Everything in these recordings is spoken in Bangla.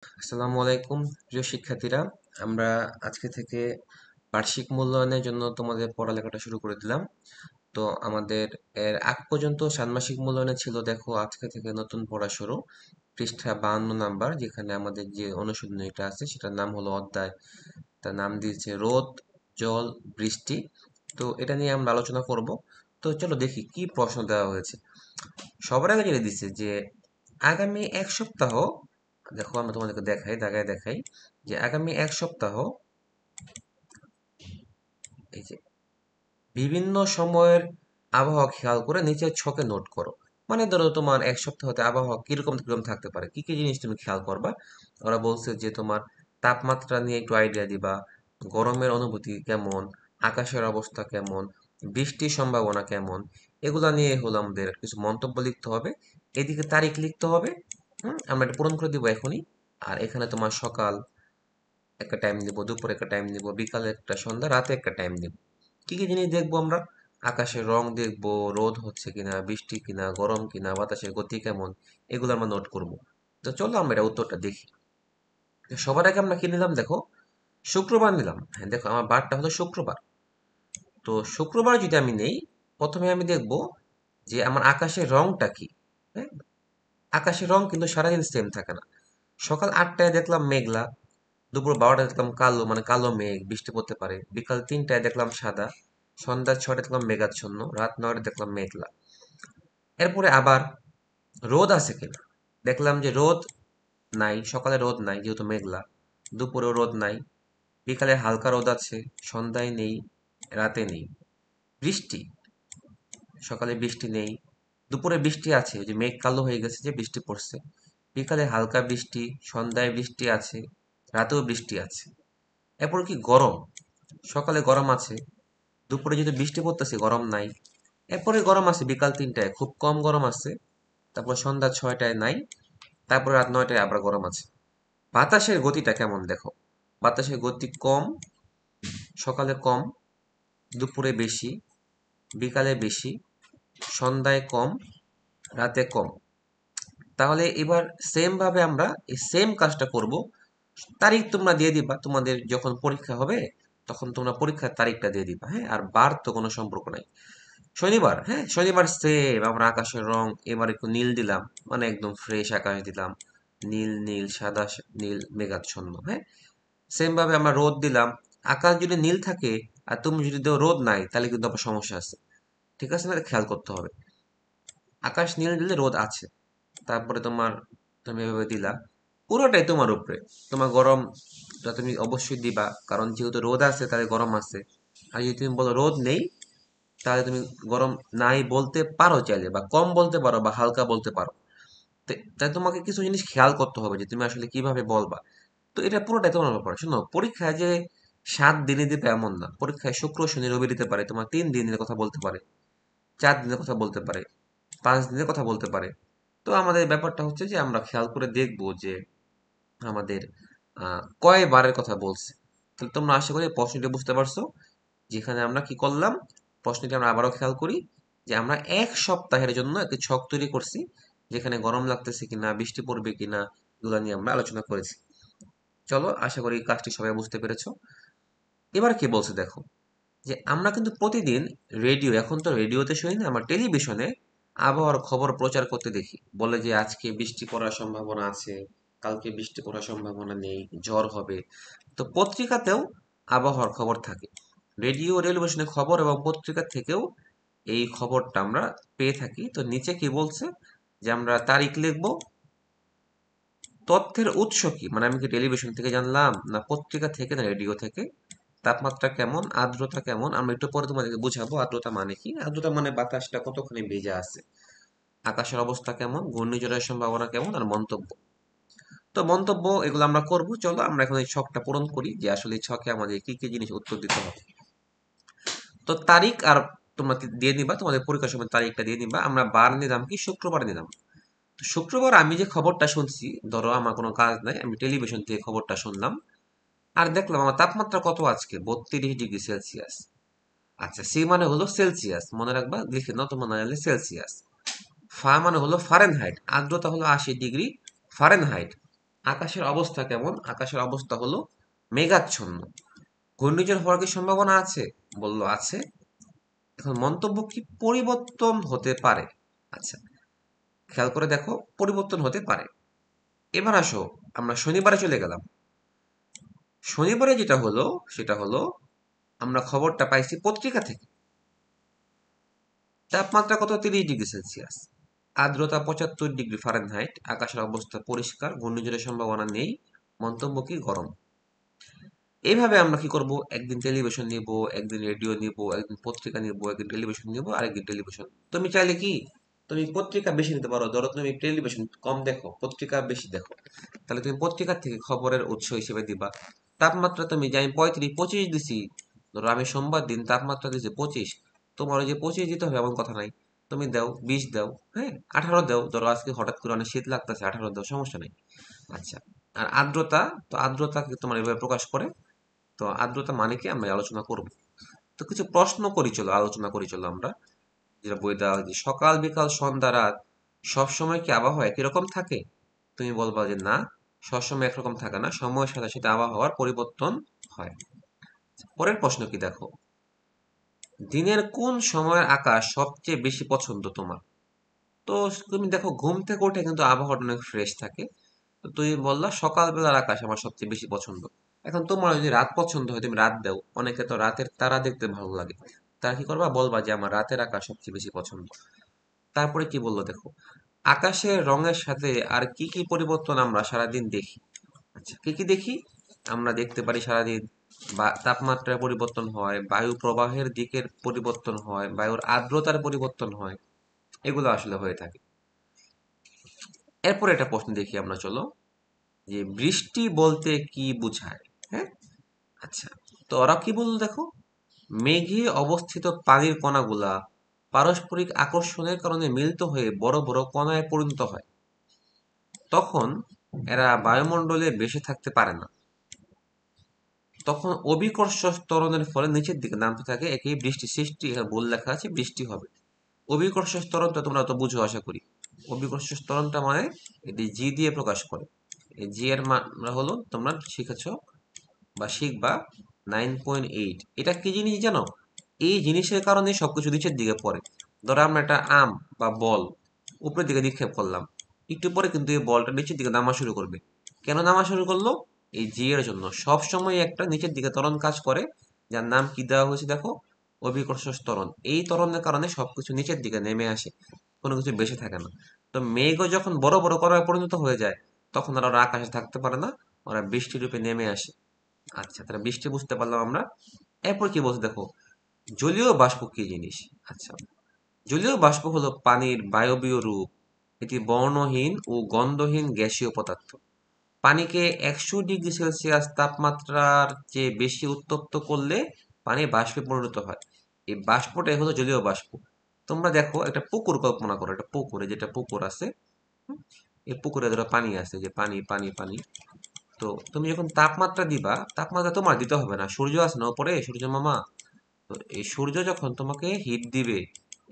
আসসালামু আলাইকুম প্রিয় শিক্ষার্থীরা। আমরা আজকে থেকে বার্ষিক মূল্যায়নের জন্য তোমাদের পড়ালেখাটা শুরু করে দিলাম। তো আমাদের এর আগ পর্যন্ত ষান্মাসিক মূল্যায়নে ছিল, দেখো আজকে থেকে নতুন পড়া শুরু। পৃষ্ঠা 52 নাম্বার, যেখানে আমাদের যে অনুশীলনীটা আছে সেটার নাম হলো অধ্যায়, তার নাম দিয়েছে রোদ, জল, বৃষ্টি। তো এটা নিয়ে আমরা আলোচনা করব। তো চলো দেখি কি প্রশ্ন দেওয়া হয়েছে। সবার আগে যেটা দিচ্ছে যে আগামী এক সপ্তাহ, দেখো আমরা তোমাদেরকে দাগায় দেখাই যে আগামী এক সপ্তাহ এই যে বিভিন্ন সময়ের আবহাওয়া খেয়াল করে নিচের ছকে নোট করো। মানে ধরো তোমার এক সপ্তাহতে আবহাওয়া কিরকম কিরকম থাকতে পারে, কি কি জিনিস তুমি খেয়াল করবা। ওরা বলছে যে তোমার তাপমাত্রা নিয়ে একটু আইডিয়া দিবা, গরমের অনুভূতি কেমন, আকাশের অবস্থা কেমন, বৃষ্টির সম্ভাবনা কেমন, এগুলা নিয়ে হলো আমাদের কিছু মন্তব্য লিখতে হবে। এদিকে তারিখ লিখতে হবে। আমরা এটা পূরণ করে দিব এখনই। আর এখানে তোমার সকাল একটা টাইম দিব, দুপুরে একটা টাইম দিব, বিকালে একটা, সন্ধ্যা, রাতে একটা টাইম দিব। কি কি জিনিস দেখবো আমরা? আকাশের রং দেখবো, রোদ হচ্ছে কিনা, বৃষ্টি কিনা, গরম কিনা, বাতাসের গতি কেমন, এগুলো আমরা নোট করব। তো চলো আমরা এটা উত্তরটা দেখি। তো সবার আগে আমরা কি নিলাম দেখো, শুক্রবার নিলাম। হ্যাঁ দেখো, আমার বারটা হলো শুক্রবার। তো শুক্রবার যদি আমি নেই, প্রথমে আমি দেখব যে আমার আকাশের রংটা কি। হ্যাঁ, আকাশের রং কিন্তু সারাদিন সেম থাকে না। সকাল 8টায় দেখলাম মেঘলা, দুপুর 12টায় দেখলাম কালো, মানে কালো মেঘ, বৃষ্টি পড়তে পারে। বিকাল 3টায় দেখলাম সাদা, সন্ধ্যা 6টায় দেখলাম মেঘাচ্ছন্ন, রাত 9টায় দেখলাম মেঘলা। এরপরে আবার রোদ আছে কিনা, দেখলাম যে রোদ নাই, সকালে রোদ নাই যেহেতু মেঘলা। দুপুরেও রোদ নাই, বিকালে হালকা রোদ আছে, সন্ধ্যায় নেই, রাতে নেই। বৃষ্টি, সকালে বৃষ্টি নেই, দুপুরে বৃষ্টি আছে, ওই যে মেঘ কালো হয়ে গেছে যে বৃষ্টি পড়ছে। বিকালে হালকা বৃষ্টি, সন্ধ্যায় বৃষ্টি আছে, রাতেও বৃষ্টি আছে। এরপর কি গরম, সকালে গরম আছে, দুপুরে যদি বৃষ্টি পড়তেছে গরম নাই। এরপরে গরম আছে বিকাল 3টায়, খুব কম গরম আছে। তারপর সন্ধ্যা 6টায় নাই। তারপর রাত 9টায় আবার গরম আছে। বাতাসের গতিটা কেমন দেখো, বাতাসের গতি কম, সকালে কম, দুপুরে বেশি, বিকালে বেশি, সন্ধ্যায় কম, রাতে কম। তাহলে এবার সেম ভাবে আমরা এই সেম কাজটা করব। তারিখ তোমরা দিয়ে দিবা, তোমাদের যখন পরীক্ষা হবে তখন তোমরা পরীক্ষার তারিখটা দিয়ে দিবা। হ্যাঁ, আর বার তো কোনো সম্পর্ক নাই। শনিবার, হ্যাঁ শনিবার সেম আমরা আকাশের রং এবার একটু নীল দিলাম, মানে একদম ফ্রেশ আকাশ দিলাম, নীল নীল সাদা নীল মেঘাচ্ছন্ন। হ্যাঁ, সেম ভাবে আমরা রোদ দিলাম। আকাশ যদি নীল থাকে আর তুমি যদি দাও রোদ নাই, তাহলে কিন্তু আবার সমস্যা আছে। ঠিক আছে না, এটা খেয়াল করতে হবে। আকাশ নীল দিলে রোদ আছে। তারপরে তুমি এভাবে দিলা, পুরোটাই তোমার উপরে। তোমার গরমটা তুমি অবশ্যই দিবা, কারণ যেহেতু রোদ আছে তাহলে গরম আছে। আর যদি তুমি বলো রোদ নেই, তাহলে তুমি গরম নাই বলতে পারো চাইলে, বা কম বলতে পারো, বা হালকা বলতে পারো। তাই তোমাকে কিছু জিনিস খেয়াল করতে হবে যে তুমি আসলে কিভাবে বলবা। তো এটা পুরোটাই তোমার ব্যাপার। শোনো, পরীক্ষায় যে 7 দিনে দিবে এমন না। পরীক্ষায় শুক্র শনি রবি দিতে পারে, তোমার 3 দিনের কথা বলতে পারে, 4 দিনের কথা বলতে পারে, 5 দিনের কথা বলতে পারে। তো আমাদের ব্যাপারটা হচ্ছে যে আমরা খেয়াল করে দেখবো যে আমাদের কয় বারের কথা বলছে। তাহলে তোমরা আশা করি প্রশ্নটি বুঝতে পারছো। যেখানে আমরা কি করলাম, প্রশ্নটি আমরা আবারও খেয়াল করি যে আমরা এক সপ্তাহের জন্য একটি ছক তৈরি করছি, যেখানে গরম লাগতেছে কিনা, বৃষ্টি পড়বে কিনা, এগুলো নিয়ে আমরা আলোচনা করেছি। চলো, আশা করি কাজটি সবাই বুঝতে পেরেছো। এবার কি বলছে দেখো, যে আমরা কিন্তু প্রতিদিন রেডিও, এখন তো রেডিওতে শুনি না, আমরা টেলিভিশনে আবহাওয়ার খবর প্রচার করতে দেখি। বলে যে আজকে বৃষ্টি পড়ার সম্ভাবনা আছে, কালকে বৃষ্টি পড়ার সম্ভাবনা নেই, ঝড় হবে। তো পত্রিকাতেও আবহাওয়ার খবর থাকে। রেডিও, টেলিভিশনের খবর এবং পত্রিকা থেকেও এই খবরটা আমরা পেয়ে থাকি। তো নিচে কি বলছে, যে আমরা তারিখ লিখব। তথ্যের উৎস কি, মানে আমি কি টেলিভিশন থেকে জানলাম, না পত্রিকা থেকে, না রেডিও থেকে। তাপমাত্রা কেমন, আর্দ্রতা কেমন, আমরা একটু পরে তোমাদেরকে বুঝাবো আর্দ্রতা মানে কি। আর্দ্রতা মানে বাতাসটা কতখানি ভেজা আছে। আকাশের অবস্থা কেমন, ঘূর্ণিঝড়ের সম্ভাবনা কেমন, আর মন্তব্য। তো মন্তব্য এগুলো আমরা করব। চলো আমরা এখন এই ছকটা পূরণ করি, যে আসলে এই ছকে আমাদের কি কি জিনিস উত্তর দিতে হবে। তো তারিখ আর তোমরা দিয়ে নিবা, তোমাদের পরীক্ষার সময় তারিখটা দিয়ে নিবা। আমরা বার নিলাম কি, শুক্রবার নিলাম। তো শুক্রবার আমি যে খবরটা শুনছি, ধরো আমার কোনো কাজ নাই, আমি টেলিভিশন থেকে খবরটা শুনলাম, আর দেখলাম আমার তাপমাত্রা কত আজকে, 32 ডিগ্রি সেলসিয়াস। আচ্ছা, সি মানে হলো সেলসিয়াস, মনে রাখবা, লিখে নাও তোমার না জানলে সেলসিয়াস। ফা মানে হলো ফারেনহাইট, আর্দ্রতা হলো 80 ডিগ্রি ফারেনহাইট। আকাশের অবস্থা কেমন? আকাশের অবস্থা হলো মেঘাচ্ছন্ন। ঘূর্ণিঝড় হওয়ার কি সম্ভাবনা আছে? বললো আছে। এখন মন্তব্য কি? পরিবর্তন হতে পারে। আচ্ছা, খেয়াল করে দেখো, পরিবর্তন হতে পারে। এবার আসো, আমরা শনিবারে চলে গেলাম। শনিবারে যেটা হলো সেটা হলো, আমরা খবরটা পাইছি পত্রিকা থেকে। তাপমাত্রা কত? 30 ডিগ্রি সেলসিয়াস। আর্দ্রতা 75 ডিগ্রি ফারেনহাইট। আকাশের অবস্থা পরিষ্কার, ঘূর্ণিঝড়ের সম্ভাবনা নেই। মন্তব্য কি? গরম। এইভাবে আমরা কি করব? একদিন টেলিভিশন নিব, একদিন রেডিও নিব, একদিন পত্রিকা নিব, একদিন টেলিভিশন নিব, আরেকদিন টেলিভিশন। তুমি চাইলে কি, তুমি পত্রিকা বেশি নিতে পারো। ধরো তুমি টেলিভিশন কম দেখো, পত্রিকা বেশি দেখো, তাহলে তুমি পত্রিকার থেকে খবরের উৎস হিসেবে দিবা। তাপমাত্রা তুমি যাই 35-25 দিছি, ধরো আমি সোমবার দিন তাপমাত্রা দিছি 25, তোমার ওই যে 25 দিতে হবে এমন কথা নাই। তুমি দাও 20 দাও, হ্যাঁ 18 দাও, ধরো আজকে হঠাৎ করে অনেক শীত লাগতেছে, 18 দাও, সমস্যা নেই। আচ্ছা, আর আর্দ্রতা, তো আর্দ্রতাকে তোমার এভাবে প্রকাশ করে। তো আর্দ্রতা মানে কি আমরা আলোচনা করব। তো কিছু প্রশ্ন করি, চলো আলোচনা করি, চলো আমরা। যেটা বই দেওয়া হয় যে সকাল বিকাল সন্ধ্যা রাত সবসময় কি আবহাওয়া একই রকম থাকে? তুমি বলবা যে না, সবসময় একরকম থাকে না, সময়ের সাথে সাথে আবহাওয়ার পরিবর্তন হয়। পরের প্রশ্ন কি দেখো, দিনের কোন সময়ের আকাশ সবচেয়ে বেশি পছন্দ তোমার? তো তুমি দেখো, ঘুম থেকে উঠে কিন্তু আবহাওয়াটা অনেক ফ্রেশ থাকে। তো তুমি বললা সকালবেলার আকাশ আমার সবচেয়ে বেশি পছন্দ। এখন তোমার যদি রাত পছন্দ হয়, তুমি রাত দাও। অনেকে তো রাতের তারা দেখতে ভালো লাগে, তারা কি করবা? বলবা যে আমার রাতের আকাশ সবচেয়ে বেশি পছন্দ। তারপরে কি বললো দেখো, আকাশের রঙের সাথে আর কি কি পরিবর্তন আমরা সারাদিন দেখি? আচ্ছা, কি কি দেখি? আমরা দেখতে পারি সারাদিন বা তাপমাত্রার পরিবর্তন হয়, বায়ু প্রবাহের দিকের পরিবর্তন হয়, বায়ুর আর্দ্রতার পরিবর্তন হয়, এগুলো আসলে হয়ে থাকে। এরপর একটা প্রশ্ন দেখি আমরা, চলো, যে বৃষ্টি বলতে কি বোঝায়? হ্যাঁ, আচ্ছা, তো ওরা কি বললো দেখো, মেঘে অবস্থিত পানির কণাগুলা পারস্পরিক আকর্ষণের কারণে মিলিত হয়ে বড় বড় কণায় পরিণত হয়। তখন এরা বায়ুমণ্ডলে বেশি থাকতে পারে না। তখন অভিকর্ষ ত্বরণের ফলে নিচের দিকে নামতে থাকে, একেই বৃষ্টি সৃষ্টি। এখানে ভুল লেখা আছে, বৃষ্টি হবে। অভিকর্ষ ত্বরণটা তোমরা তো বুঝো আশা করি। অভিকর্ষ ত্বরণটা মানে এটি জি দিয়ে প্রকাশ করে। এই জি এর মান হলো, তোমরা শিখেছ বা শিখবা 9.8। এটা কি জিনিস জানো? এই জিনিসের কারণে সবকিছু নিচের দিকে পড়ে। ধরো আমরা একটা আম বা বল উপরের দিকে নিক্ষেপ করলাম, একটু পরে কিন্তু এই বলটা নিচের দিকে নামা শুরু করবে। কেন নামা শুরু করলো? এই জি এর জন্য। সব সময় একটা নিচের দিকে ত্বরণ কাজ করে, যার নাম কি দেওয়া হয়েছে দেখো, অভিকর্ষ ত্বরণ। এই ত্বরণের কারণে সবকিছু নিচের দিকে নেমে আসে, কোনো কিছু বেশি থাকে না। তো মেঘও যখন বড় বড় কণায় পরিণত হয়ে যায়, তখন আর ওরা আকাশে থাকতে পারে না, ওরা বৃষ্টি রূপে নেমে আসে। আচ্ছা, তাহলে বৃষ্টি বুঝতে পারলাম আমরা। এরপর কি বলছে দেখো, জলীয় বাষ্প কি জিনিস? আচ্ছা, জলীয় বাষ্প হলো পানির বায়বীয় রূপ। এটি বর্ণহীন ও গন্ধহীন গ্যাসীয় পদার্থ। পানিকে 100 ডিগ্রি সেলসিয়াস তাপমাত্রার চেয়ে বেশি উত্তপ্ত করলে পানি বাষ্পে পরিণত হয়। এই বাষ্পটাই হলো জলীয় বাষ্প। তোমরা দেখো, একটা পুকুর কল্পনা করো, একটা পুকুরে, যেটা পুকুর আছে, হুম, এই পুকুরে ধরো পানি আছে, যে পানি পানি পানি। তো তুমি যখন তাপমাত্রা দিবা, তাপমাত্রা তোমার দিতে হবে না, সূর্য আছে না উপরে, সূর্য মামা। তো এই সূর্য যখন তোমাকে হিট দিবে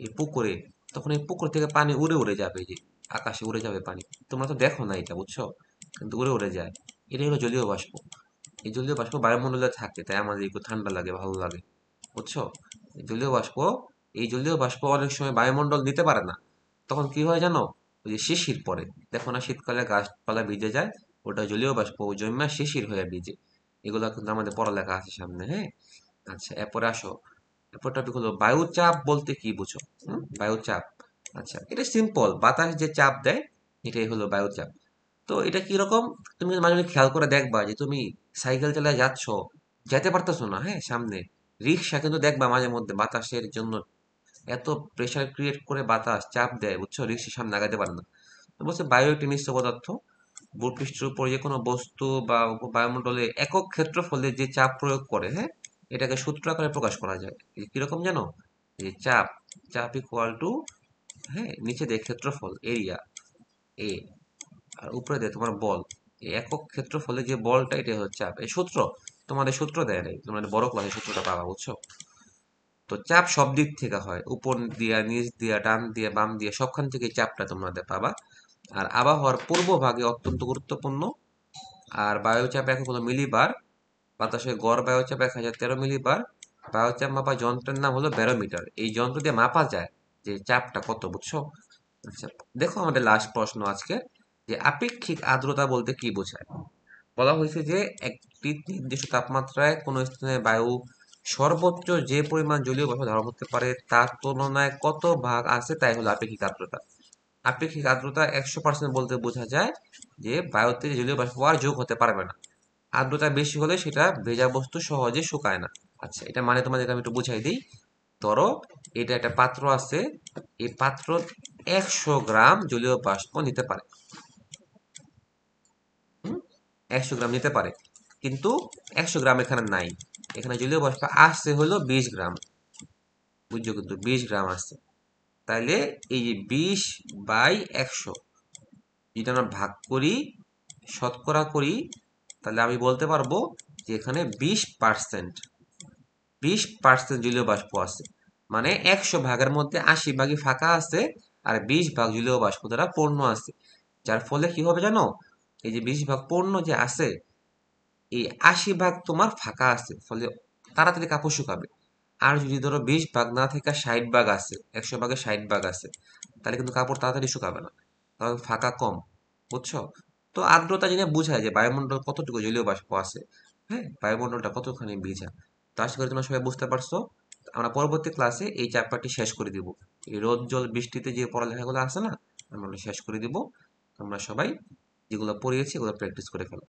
এই পুকুরে, তখন এই পুকুর থেকে পানি উড়ে উড়ে যাবে, যে আকাশে উড়ে যাবে পানি। তোমরা তো দেখো না এটা, বুঝছো, কিন্তু উড়ে উড়ে যায়। এটাই হলো জলীয় বাষ্প। এই জলীয় বাষ্প বায়ুমণ্ডলে থাকে, তাই আমাদের একটু ঠান্ডা লাগে, ভালো লাগে, বুঝছো। এই জলীয় বাষ্প, এই জলীয় বাষ্প অনেক সময় বায়ুমণ্ডল নিতে পারে না। তখন কি হয় জানো? ওই যে শিশির পড়ে, দেখো না, শীতকালে গাছপালা ভিজে যায়, ওটা জলীয় বাষ্প জন্মা শিশির হয়ে ভিজে। এগুলো কিন্তু আমাদের পড়ালেখা আছে সামনে, হ্যাঁ। আচ্ছা, এরপরে আসো, এরপর টপিক হলো বায়ুচাপ বলতে কি বুঝো? বায়ুচাপ। আচ্ছা, এটা সিম্পল, বাতাস যে চাপ দেয়, এটাই হলো বায়ুচাপ। তো এটা কিরকম? তুমি মাঝে মাঝে খেয়াল করে দেখবা যে তুমি সাইকেল চালায় যাচ্ছ, যেতে পারতেছো না, হ্যাঁ, সামনে রিক্সা, কিন্তু দেখবা মাঝে মধ্যে বাতাসের জন্য এত প্রেসার ক্রিয়েট করে বাতাস চাপ দেয়, বুঝছো, রিক্সা সামনে আগাতে পারে না। তো বলছে বায়ু একটি মিশ্র পদার্থ। ভূপৃষ্ঠের উপর যে কোনো বস্তু বা বায়ুমণ্ডলে একক ক্ষেত্রফলে যে চাপ প্রয়োগ করে, হ্যাঁ, এটাকে সূত্র আকারে প্রকাশ করা যায়। এই কিরকম জানো? এই চাপ, চাপ ইকুয়াল টু, হ্যাঁ, নিচে দিয়ে ক্ষেত্রফল এরিয়া এ, আর উপরে দেয় তোমার বল। এই একক ক্ষেত্রফলে যে বলটা, এটা হচ্ছে চাপ। এই সূত্র তোমাদের সূত্র দেয় নাই, তোমাদের বড় ক্লাসে সূত্রটা পাবা, বুঝছো। তো চাপ সব দিক থেকে হয়, উপর দিয়া, নিচ দিয়া, ডান দিয়ে, বাম দিয়ে, সবখান থেকে চাপটা তোমাদের পাবা। আর আবহাওয়ার পূর্ব ভাগে অত্যন্ত গুরুত্বপূর্ণ, আর বায়ুচাপ একক হলো মিলিবার। বাতাসের গড় বায়ুচাপ 1013 মিলিবার। বায়ুচাপ মাপা যন্ত্রের নাম হলো ব্যারোমিটার। এই যন্ত্র দিয়ে মাপা যায় যে চাপটা কত, বুঝছো? আচ্ছা, দেখো আমাদের লাস্ট প্রশ্ন আজকে, যে আপেক্ষিক আর্দ্রতা বলতে কি বোঝায়। বলা হয়েছে যে একটি নির্দিষ্ট তাপমাত্রায় কোনো স্থানে বায়ু সর্বোচ্চ যে পরিমাণ জলীয় বাষ্প ধারণ করতে পারে তার তুলনায় কত ভাগ আছে তাই হলো আপেক্ষিক আর্দ্রতা। আপেক্ষিক আর্দ্রতা 100% বলতে বোঝা যায় যে বায়ুতে জলীয় বাষ্প আর যোগ হতে পারবে না। আর্দ্রতা বেশি হলে সেটা ভেজা বস্তু সহজে শুকায় না। আচ্ছা, এটা মানে তোমাদেরকে আমি একটু বুঝাই দিই। ধরো এটা একটা পাত্র আছে, এই পাত্র 100 গ্রাম জলীয় বাষ্প নিতে পারে। 100 গ্রাম নিতে পারে, কিন্তু 100 গ্রাম এখানে নাই। এখানে জলীয় বাষ্প আসছে হলো 20 গ্রাম। বুঝছো, কিন্তু 20 গ্রাম আসছে। তাইলে এই যে 20/100 যদি আমরা ভাগ করি, শতকরা করি, তাহলে আমি বলতে পারবো যে এখানে 20% জলীয় বাষ্প আছে। মানে 100 ভাগের মধ্যে 80 ভাগই ফাঁকা আছে, আর 20 ভাগ জলীয় বাষ্প দ্বারা পূর্ণ আছে। যার ফলে কি হবে জানো, এই যে 20 ভাগ পূর্ণ যে আছে, এই 80 ভাগ তোমার ফাঁকা আছে, ফলে তাড়াতাড়ি কাপড় শুকাবে। আর যদি ধরো 20 ভাগ না থেকে 60 ভাগ আছে, 100 ভাগে 60 ভাগ আছে, তাহলে কিন্তু কাপড় তাড়াতাড়ি শুকাবে না, কারণ ফাঁকা কম। বুঝছো? তো আর্দ্রতা জেনে বোঝায় যে বায়ুমণ্ডল কতটুকু জলীয় বাষ্প আছে, হ্যাঁ, বায়ুমণ্ডলটা কতখানি ভেজা। তো আশা করি তোমরা সবাই বুঝতে পারছো। আমরা পরবর্তী ক্লাসে এই চ্যাপ্টারটি শেষ করে দিব। এই রোদ জল বৃষ্টিতে যে পড়ালেখাগুলো আছে না, আমরা শেষ করে দিব। তোমরা সবাই যেগুলো পড়িয়েছি ওগুলো প্র্যাকটিস করে ফেলো।